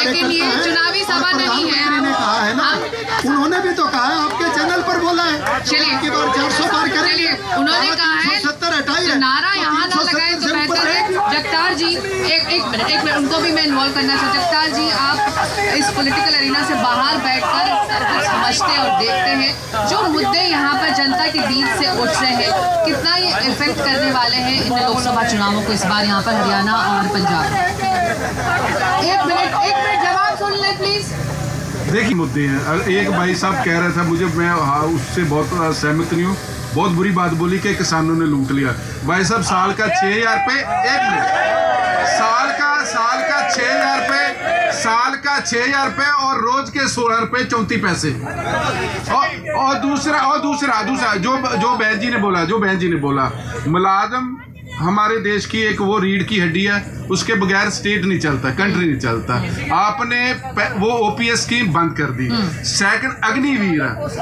लेकिन ये चुनावी सभा नहीं है। कहा है ना, उन्होंने भी तो कहा है, आपके चैनल पर बोला है। चलिए 400 पार करेंगे, उन्होंने कहा है 70 हटाइए, तो नारा यहाँ ना लगाए तो बेहतर है। जगतार जी एक मिनट उनको भी मैं इन्वॉल्व करना चाहती हूँ। जगतार जी, आप इस पॉलिटिकल एरिना से बाहर बैठकर कुछ समझते और देखते हैं जो मुद्दे यहाँ पर जनता के बीच से उठ रहे हैं, कितना ये इफेक्ट करने वाले हैं इन लोकसभा चुनावों को इस बार यहाँ पर हरियाणा और पंजाब। एक मिनट जवाब सुन ले प्लीज। देखिए मुद्दे हैं। एक भाई साहब कह रहे थे, मुझे मैं उससे बहुत सहमत नहीं हूँ, बहुत बुरी बात बोली कि किसानों ने लूट लिया। भाई साहब साल का 6,000 रुपये, एक मिनट, साल का 6,000 रुपये, साल का 6,000 रुपये और रोज के 16 रुपये 34 पैसे। और दूसरा जो बहन जी ने बोला मुलाजम हमारे देश की एक वो रीढ़ की हड्डी है, उसके बगैर स्टेट नहीं चलता, कंट्री नहीं चलता। आपने वो ओपीएस स्कीम बंद कर दी। सेकंड,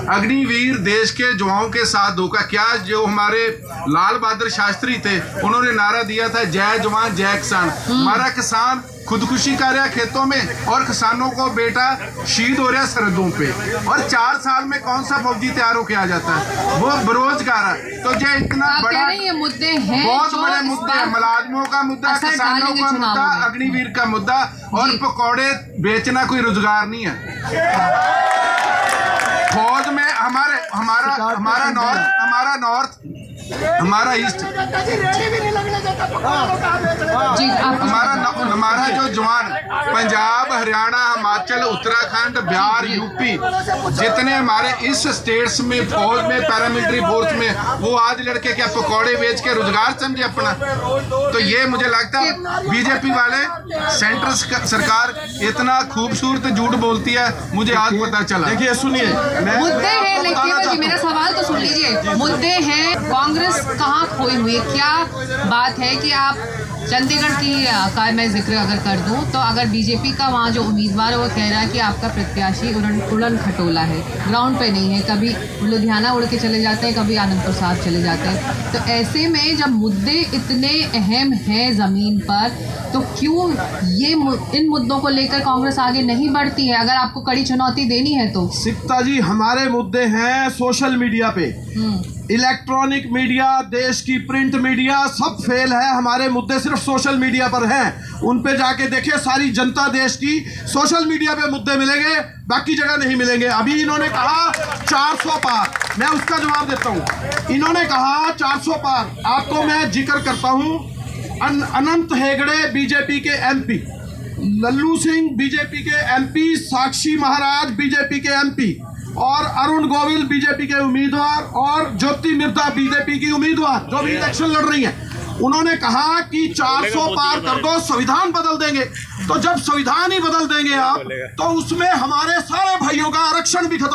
अग्निवीर देश के जवानों के साथ धोखा। क्या जो हमारे लाल बहादुर शास्त्री थे, उन्होंने नारा दिया था जय जवान जय किसान। हमारा किसान खुदकुशी कर रहा है खेतों में और किसानों को बेटा शहीद हो रहा है सरहदों पे, और 4 साल में कौन सा फौजी तैयार होके आ जाता है, वो बेरोजगार है। तो ये इतना बड़ा ये मुद्दे हैं, बहुत बड़े मुद्दे हैं, मुलाजमों का मुद्दा, किसानों का मुद्दा, अग्निवीर का मुद्दा, और पकौड़े बेचना कोई रोजगार नहीं है। फौज में हमारा ईस्ट, हमारा जो जवान पंजाब, हरियाणा, हिमाचल, उत्तराखंड, बिहार, यूपी, जितने हमारे इस स्टेट्स में फौज में, पैरामिलिट्री फोर्स में, वो आज लड़के क्या पकौड़े बेच के रोजगार समझे अपना। तो ये मुझे लगता है बीजेपी वाले, सेंटर सरकार इतना खूबसूरत झूठ बोलती है, मुझे आज पता चला। देखिए सुनिए, मुद्दे हैं, लेकिन मेरा सवाल तो सुन लीजिए। मुद्दे हैं, कांग्रेस कहाँ खोई हुई है? क्या बात है कि आप चंडीगढ़ का मैं जिक्र अगर कर दूं तो अगर बीजेपी का वहाँ जो उम्मीदवार है वो कह रहा है कि आपका प्रत्याशी उड़न खटोला है, ग्राउंड पे नहीं है, कभी लुधियाना उड़ के चले जाते हैं, कभी आनंदपुर साहब चले जाते हैं। तो ऐसे में जब मुद्दे इतने अहम हैं ज़मीन पर, तो क्यों ये इन मुद्दों को लेकर कांग्रेस आगे नहीं बढ़ती है? अगर आपको कड़ी चुनौती देनी है तो सिक्ता जी, हमारे मुद्दे हैं सोशल मीडिया पे, इलेक्ट्रॉनिक मीडिया, देश की प्रिंट मीडिया सब फेल है। हमारे मुद्दे सिर्फ सोशल मीडिया पर हैं। उन पे जाके देखिए, सारी जनता देश की सोशल मीडिया पे मुद्दे मिलेंगे, बाकी जगह नहीं मिलेंगे। अभी इन्होंने कहा 400 पार, मैं उसका जवाब देता हूँ। इन्होंने कहा 400 पार, आपको मैं जिक्र करता हूँ। अनंत हेगड़े बीजेपी के एमपी, लल्लू सिंह बीजेपी के एमपी, साक्षी महाराज बीजेपी के एमपी, और अरुण गोविल बीजेपी के उम्मीदवार, और ज्योति मिर्धा बीजेपी की उम्मीदवार जो भी इलेक्शन लड़ रही हैं, उन्होंने कहा कि 400 पार कर दो, संविधान बदल देंगे। तो जब संविधान ही बदल देंगे आप, तो उसमें हमारे सारे भाइयों का आरक्षण भी खत्म